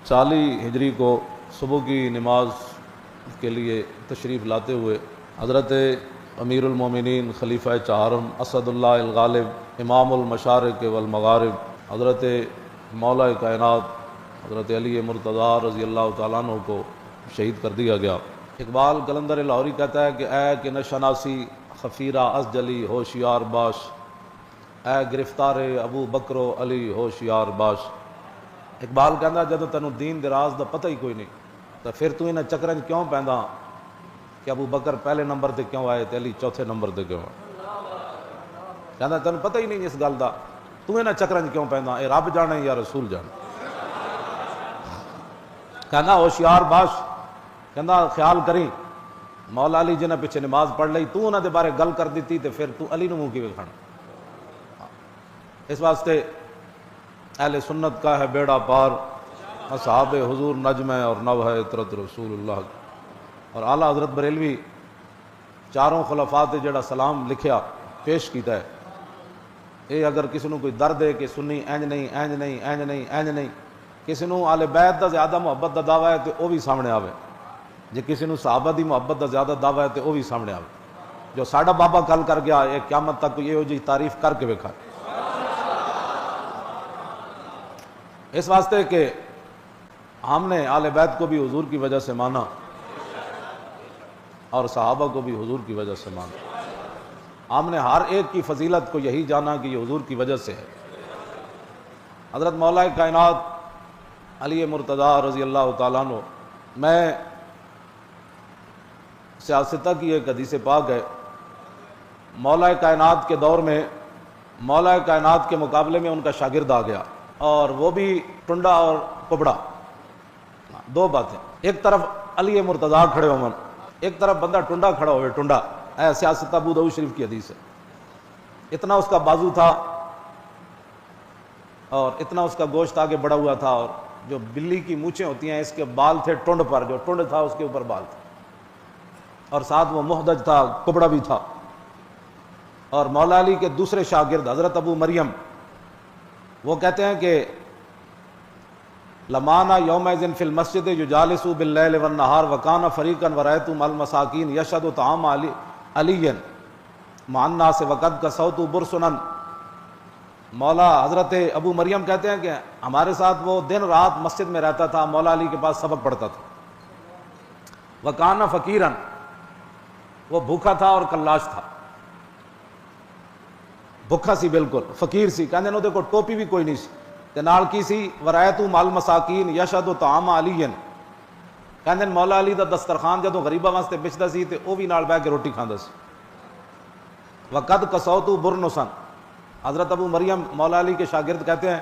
40 ہجری کو صبح کی نماز کے لیے تشریف لاتے ہوئے حضرت امیر المومنین خلیفہ چہارم اسد اللہ الغالب امام المشارق والمغارب حضرت مولا کائنات حضرت علی مرتضیٰ رضی اللہ تعالیٰ عنہ کو شہید کر دیا گیا۔ اقبال قلندر لاہوری کہتا ہے کہ اے کہ نشناسی خفیرہ از جلی ہوشیار باش، اے گرفتار ابو بکر و علی ہوشیار باش۔ اقبال کہندا جدو تینوں دین دراز دا پتہ ہی کوئی نہیں تو پھر تو انہیں چکرن کیوں پیندا کہ ابو بکر پہلے نمبر تے کیوں آئے تے علی چوتھے نمبر تے کیوں آئے؟ کہندا تینوں پتہ ہی نہیں اس گل دا، تو انہیں چکرن کیوں پیندا؟ اے رب جانے یا رسول جانے؟ کہنا ہوشیار باش، کہندا خیال کریں مولا علی جنہیں پیچھے نماز پڑھ لئی تو انہاں دے بارے گل کر دیتی تے پھر تو علی نو منہ کیویں کھانا؟ اس واسطے اہل سنت کا ہے بیڑا پار، اصحاب حضور نجم ہے اور نو ہے عطرت رسول اللہ۔ اور اعلیٰ حضرت بریلوی چاروں خلفاء تے جڑا سلام لکھیا پیش کیتا ہے، اے اگر کسی نو کوئی درد ہے کہ سنی اینج نہیں اینج نہیں اینج نہیں اینج نہیں، کسی نو آل بیت دا زیادہ محبت دا دعویٰ ہے تو وہ بھی سامنے آوے، جے کسی نو صحابہ دی محبت دا زیادہ دعویٰ ہے تو وہ بھی سامنے آوے۔ جو ساڈا بابا کل کر گیا ایک قیامت تک یہ ہو جی تعریف کر کے وکھا۔ اس واسطے کہ ہم نے آل بیت کو بھی حضور کی وجہ سے مانا اور صحابہ کو بھی حضور کی وجہ سے مانا، ہم نے ہر ایک کی فضیلت کو یہی جانا کہ یہ حضور کی وجہ سے ہے۔ حضرت مولا کائنات علی مرتضیٰ رضی اللہ تعالیٰ عنہ، میں سیاستہ کی ایک حدیث پاک ہے، مولا کائنات کے دور میں مولا کائنات کے مقابلے میں ان کا شاگرد آ گیا، اور وہ بھی ٹنڈا اور کبڑا، دو باتیں، ایک طرف علی مرتضیٰ کھڑے ہوں، ایک طرف بندہ ٹنڈا کھڑا ہوئے، ٹنڈا ہے، سیاست ابو داؤد شریف کی حدیث ہے، اتنا اس کا بازو تھا اور اتنا اس کا گوشت آگے بڑا ہوا تھا، اور جو بلی کی مونچھیں ہوتی ہیں اس کے بال تھے ٹنڈ پر، جو ٹنڈ تھا اس کے اوپر بال تھا، اور ساتھ وہ محدج تھا، کبڑا بھی تھا۔ اور مولا علی کے دوسرے شاگرد حضرت ابو مریم، وہ کہتے ہیں کہ لمانا یومئذ فی المسجد یجالسوا باللیل والنہار وکان فریقا ورأیت مع المساکین یشهد طعام علی مع الناس وقد کسوت برسنا۔ مولا حضرت ابو مریم کہتے ہیں کہ ہمارے ساتھ وہ دن رات مسجد میں رہتا تھا، مولا علی کے پاس سبق پڑھتا تھا، وکان فقیرا، وہ بھوکا تھا اور کلاش تھا، بھوکا سی بالکل، فقیر سی، کہندے نے کو ٹوپی بھی کوئی نہیں سی تے نال کی سی، ورایتو مال مساکین یشهد طعام علی، کہندے مولا علی دا دسترخوان جدوں غریباں واسطے بچدا سی تے او بھی نال بیٹھ کے روٹی کھاندا سی۔ وقد کسوت برنسا، حضرت ابو مریم مولا علی کے شاگرد کہتے ہیں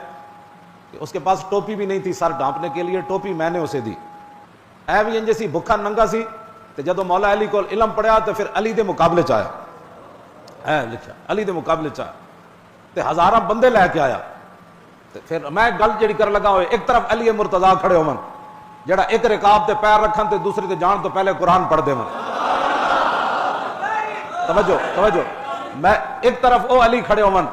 کہ اس کے پاس ٹوپی بھی نہیں تھی سر ڈھانپنے کے لیے، ٹوپی میں نے اسے دی، اے بھی انج سی بھکھا ننگا سی، تے جدوں مولا علی کو علم پڑھیا تے پھر علی دے مقابلے چ آیا، ہے لکھا علی دے مقابلے چ آیا تے ہزاراں بندے لے کے آیا۔ تے پھر میں گل جڑی کر لگا ہوئے، ایک طرف علی مرتضیٰ کھڑے ہون جڑا ایک رکاب تے پیر رکھن تے دوسری تے جان تو پہلے قرآن پڑھ دے من، توجہ، میں ایک طرف او علی کھڑے ہون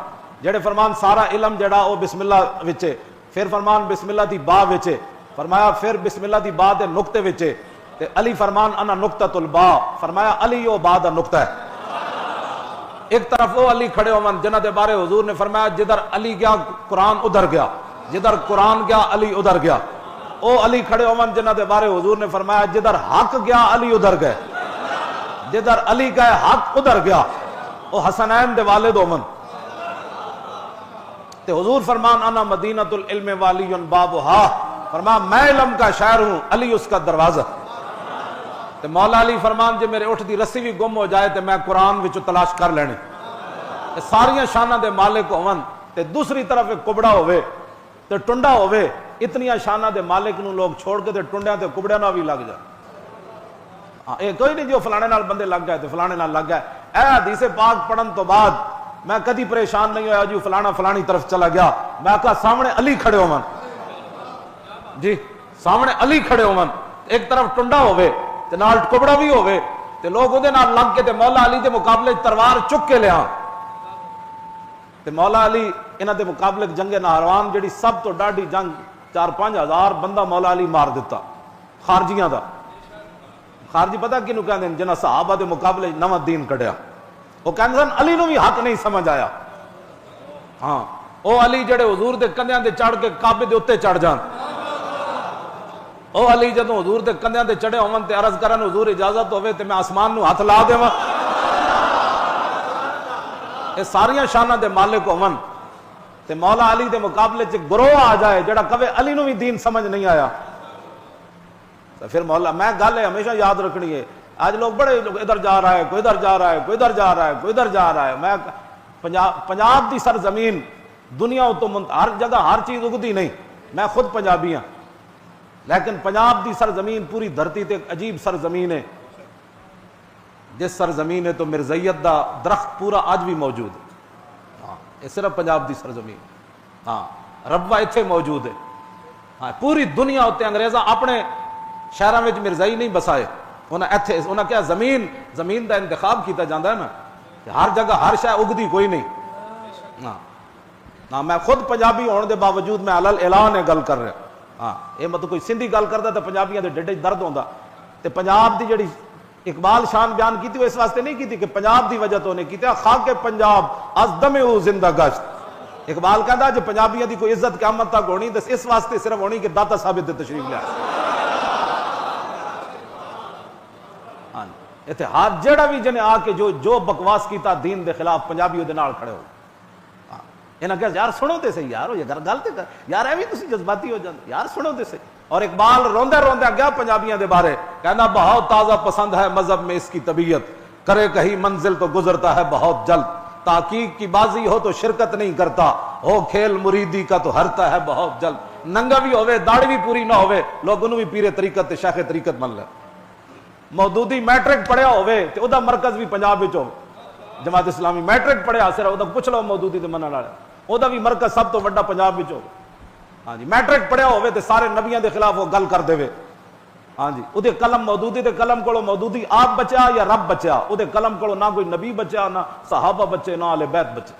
جڑے فرمان سارا علم جڑا او بسم اللہ وچے، پھر فرمان بسم اللہ دی با وچے، فرمایا پھر بسم اللہ دی با دے نقطے وچے، تے علی فرمان انا نقطۃ البا، فرمایا علی او با دا نقطہ ہے۔ ایک طرف وہ علی کھڑے ہون جنہ دے بارے حضور نے فرمایا جدھر علی گیا قرآن ادھر گیا، جدھر قرآن گیا علی ادھر گیا۔ او علی کھڑے ہون جنہ دے بارے حضور نے فرمایا جدھر حق گیا علی ادھر گئے، جدھر علی گئے حق ادھر گیا۔ او حسنین دے والد ہون تے حضور فرمان انا مدینۃ العلم والی بابھا، فرمایا میں علم کا شہر ہوں، علی اس کا دروازہ۔ تے مولا علی فرمان جے میرے اٹھ دی رسی بھی گم ہو جائے تے میں قرآن وچ تلاش کر لینی۔ تے ساریاں شاناں دے مالک ہون تے دوسری طرف ایک کبڑا ہوئے تے ٹنڈا ہوئے، اتنیاں شاناں دے مالک نو لوگ چھوڑ کے تے ٹنڈیاں تے کبڑیاں نال بھی لگ جائے۔ ہاں اے کوئی نہیں جو فلانے نال بندے لگ گئے تے فلانے نال لگ گئے۔ اے حدیث پاک پڑھن تو بعد میں کدی پریشان نہیں ہویا جو فلانا فلانی طرف چلا گیا، میں کہا سامنے علی کھڑے ہون، جی سامنے علی کھڑے ہون، ایک طرف ٹنڈا ہوئے تے نال کبڑا بھی ہوئے تے لوگ اودے نال لگ کے تے مولا علی دے مقابلے تلوار چک کے لیا تے مولا علی انہاں دے مقابلے جنگ نہروان جڑی سب تو ڈاڈی جنگ 4-5 ہزار بندہ مولا علی مار دیتا خارجیاں دا. خارجی پتہ کنوں کہندے نے جنہاں صحابہ دے مقابلے نواں دین کڈیا. وہ کہندے سن علی نو بھی حق نہیں سمجھ آیا. ہاں او علی جڑے حضور دے کندھیاں تے چڑھ کے کعبے دے اوتے چڑھ جان. او علی جدوں حضور دے کندھیاں تے چڑھے ہون تے عرض کرن حضور اجازت ہوے تے میں آسمان نو ہاتھ لا دیواں. اے ساریاں شاناں دے مالک ہون تے مولا علی دے مقابلے چ گروہ آ جائے جڑا کہے علی نو بھی دین سمجھ نہیں آیا تو پھر مولا میں گل ہے ہمیشہ یاد رکھنی ہے. آج لوگ بڑے ادھر جا رہا ہے, کوئی ادھر جا رہا ہے, کوئی ادھر جا رہا ہے, کوئی ادھر جا رہا ہے. میں پنجاب دی سرزمین دنیا تو ہر جگہ ہر چیز اگتی نہیں. میں خود پنجابی ہاں لیکن پنجاب دی سرزمین پوری دھرتی تے ایک عجیب سرزمین ہے. جس سرزمین ہے تو مرزیت دا درخت پورا آج بھی موجود ہے. ہاں یہ صرف پنجاب دی سرزمین. ہاں ربوہ اتھے موجود ہے. ہاں پوری دنیا ہوتے انگریزاں اپنے شہراں وچ مرزائی نہیں بسائے. انہاں کیا زمین دا انتخاب کیتا جاندہ ہے نا کہ ہر جگہ ہر شے اگدی کوئی نہیں. ہاں میں خود پنجابی ہونے دے باوجود میں علل اعلان گل کر رہا. ہاں یہ مطلب کوئی سندھی گل کردا تے پنجابیاں دے ڈڈے درد ہوندا. تے پنجاب دی جڑی اقبال شان بیان کیتی وہ اس واسطے نہیں کیتی کہ پنجاب دی وجہ تو نے کیتا خاک پنجاب از دم او زندہ گشت. اقبال کہندا جے پنجابیاں دی کوئی عزت قیامت تک ہونی تے اس واسطے صرف ہونی کہ داتا ثابت دے تشریف لیا. ہاں اتحاد جیڑا بھی جنے آ کے جو بکواس کیتا دین دے خلاف پنجابی دے نال کھڑے ہو. انہاں کہا یار سنو تے صحیح یار یہ گل تے یار ایویں تسی جذباتی ہو جاندے یار سنو تے صحیح. اور اقبال روندے روندے گیا پنجابیاں دے بارے کہنا بہت تازہ پسند ہے مذہب میں اس کی طبیعت, کرے کہیں منزل تو گزرتا ہے بہت جلد, تحقیق کی بازی ہو تو شرکت نہیں کرتا, ہو کھیل مریدی کا تو ہرتا ہے بہت جلد. ننگا بھی ہوئے داڑھی بھی پوری نہ ہوئے لوگ انہوں بھی پیرے طریقت تے شیخ طریقت من لے. مودودی میٹرک پڑھیا ہوئے تے او دا مرکز بھی پنجاب وچ ہو. جماعت اسلامی میٹرک پڑھیا صرف او دا پوچھ لو مودودی تے منن والے او دا بھی مرکز سب تو بڑا پنجاب وچ ہو. ہاں جی میٹرک پڑھیا ہوئے تے سارے نبیاں دے خلاف وہ گل کر دے وے. ہاں جی او دے قلم مودودی دے قلم کولو مودودی آپ بچیا یا رب بچیا, او دے قلم کولو نہ کوئی نبی بچیا نہ صحابہ بچے نہ اہل بیت بچے.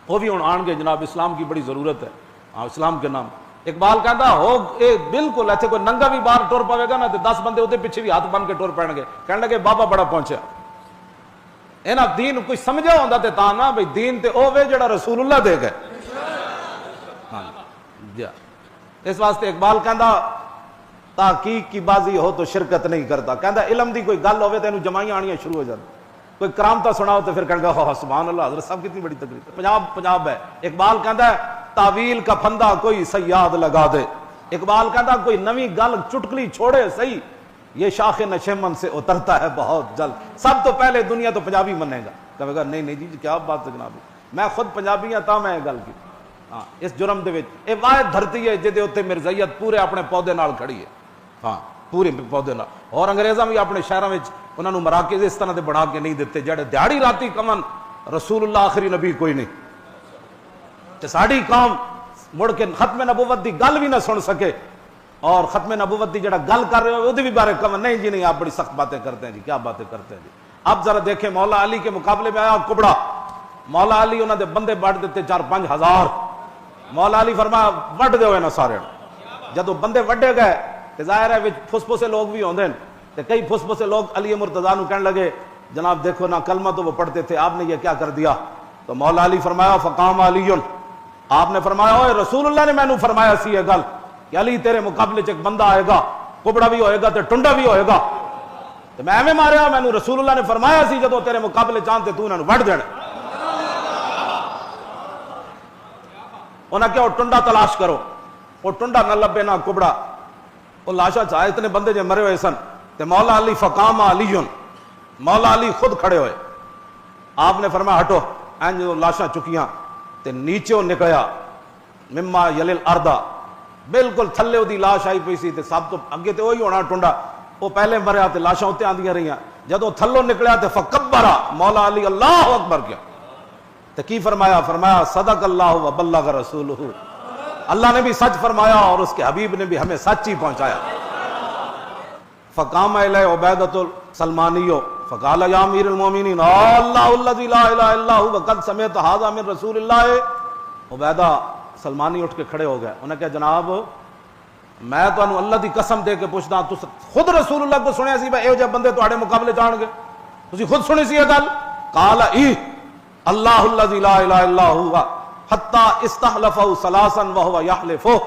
وہ بھی ہن آن گے جناب اسلام کی بڑی ضرورت ہے. ہاں اسلام کے نام اقبال کہندا ہو اے بالکل ایتھے کوئی ننگا بھی باہر ٹر پاوے گا نا تے 10 بندے اودے پیچھے بھی ہاتھ بن کے ٹر پین گے کہن لگے بابا بڑا پہنچیا. اینا دین کوئی سمجھا ہوندا تے تاں نا بھئی دین تے او وے جڑا رسول اللہ دے گئے. ہاں جی اس واسطے اقبال کہندا تحقیق کی بازی ہو تو شرکت نہیں کرتا. کہندا علم دی کوئی گل ہوے تے اینو جمائیاں آنیاں شروع ہو جاندی. کوئی کرامتا سناؤ تو پھر کہن گا سبحان اللہ حضرت صاحب کتنی بڑی تقریر. پنجاب ہے. اقبال کہندا ہے تعویل کا پھندا کوئی صیاد لگا دے. اقبال کہندا کوئی نویں گل چٹکلی چھوڑے صحیح یہ شاخ نشیمن سے اترتا ہے بہت جلد. سب تو پہلے دنیا تو پنجابی منے گا. کہے گا نہیں جی کیا بات ہے جناب, میں خود پنجابی ہاں تا میں گل کی. ہاں اس جرم دے وچ اے واحد دھرتی ہے جدے اوتے مرزائیت پورے اپنے پودے نال کھڑی ہے. ہاں پورے پودے نال. اور انگریزاں بھی اپنے شہراں وچ انہاں نوں مراکز اس طرح دے بنا کے نہیں دیتے جڑے دیہڑی راتی کمن رسول اللہ آخری نبی کوئی نہیں. تے ساڈی قوم مڑ کے ختم نبوت دی گل بھی نہ سن سکے اور ختم نبوت دی جڑا گل کر رہے ہو اودے بھی بارے کمن نہیں جی نہیں آپ بڑی سخت باتیں کرتے ہیں جی کیا باتیں کرتے ہیں جی. اب ذرا دیکھیں مولا علی کے مقابلے میں آیا کبڑا. مولا علی انہاں دے بندے بڑھ دیتے 4-5 ہزار. مولا علی فرمایا وڈ دیو انہاں سارے. جدو بندے وڈے گئے تے ظاہر ہے وچ پھسپھسے لوگ بھی ہوندے تے کئی پھسپھسے لوگ علی مرتضیٰ نو کہنے لگے جناب دیکھو نا کلمہ تو وہ پڑھتے تھے آپ نے یہ کیا کر دیا. تو مولا علی فرمایا فقام علی, آپ نے فرمایا اوے رسول اللہ نے مینوں فرمایا سی یہ گل کہ علی تیرے مقابلے چ ایک بندہ آئے گا کبڑا بھی ہوئے گا تے ٹنڈا بھی ہوئے گا. تو میں ایویں ماریا مینوں رسول اللہ نے فرمایا سی جدو تیرے مقابلے چاہتے تو انہاں نوں وڈ دینا. انہاں کیا ٹنڈا تلاش کرو, وہ ٹنڈا نہ لبے نہ کبڑا. وہ لاشا چاہے اتنے بندے جو مرے ہوئے سن تے مولا علی فقام علی, مولا علی خود کھڑے ہوئے. آپ نے فرمایا ہٹو. این جو لاشاں چکیاں تے نیچے نکلیا مما یلل اردا بالکل تھلے دی لاش آئی پئی سی تے سب تو اگے تے وہی ہونا ٹنڈا. وہ پہلے مریا تے لاشاں اتنے آندیاں رہیاں. جدوں تھلوں نکلیا تے فکبرا مولا علی اللہ اکبر کیا تے کی فرمایا فرمایا صدق اللہ و بلغ رسولہ, اللہ نے بھی سچ فرمایا اور اس کے حبیب نے بھی ہمیں سچ ہی پہنچایا. فقام الیہ عبیدۃ السلمانی فقال یا امیر المومنین اللہ الذی لا الہ الا هو وقد سمعت هذا من رسول اللہ. عبیدہ سلمانی اٹھ کے کھڑے ہو گئے، انہیں کہا جناب میں تو اللہ دی قسم دے کے پوچھدا تو خود رسول اللہ کو سنیا سی بھائی اے جے بندے تواڈے مقابلے جان گے، تسی خود سنی سی یہ گل؟ قال ای اللہ الذی لا الہ الا هو حتی استحلفہ ثلاثا وهو یحلفہ۔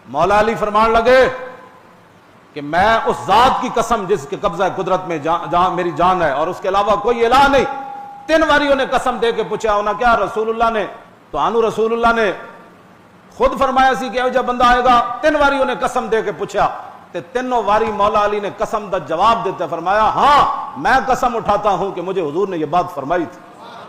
مولا علی فرمان لگے کہ میں اس ذات کی قسم جس کے قبضہ قدرت میں جہاں میری جان ہے اور اس کے علاوہ کوئی الہ نہیں، 3 باری انہیں قسم دے کے پوچھا، انہیں کیا رسول اللہ نے تو آنو رسول اللہ نے خود فرمایا سی کہ جب بندہ آئے گا، 3 باری انہیں قسم دے کے پوچھا، تے 3 باری مولا علی نے قسم دا جواب دیتے فرمایا ہاں میں قسم اٹھاتا ہوں کہ مجھے حضور نے یہ بات فرمائی تھی۔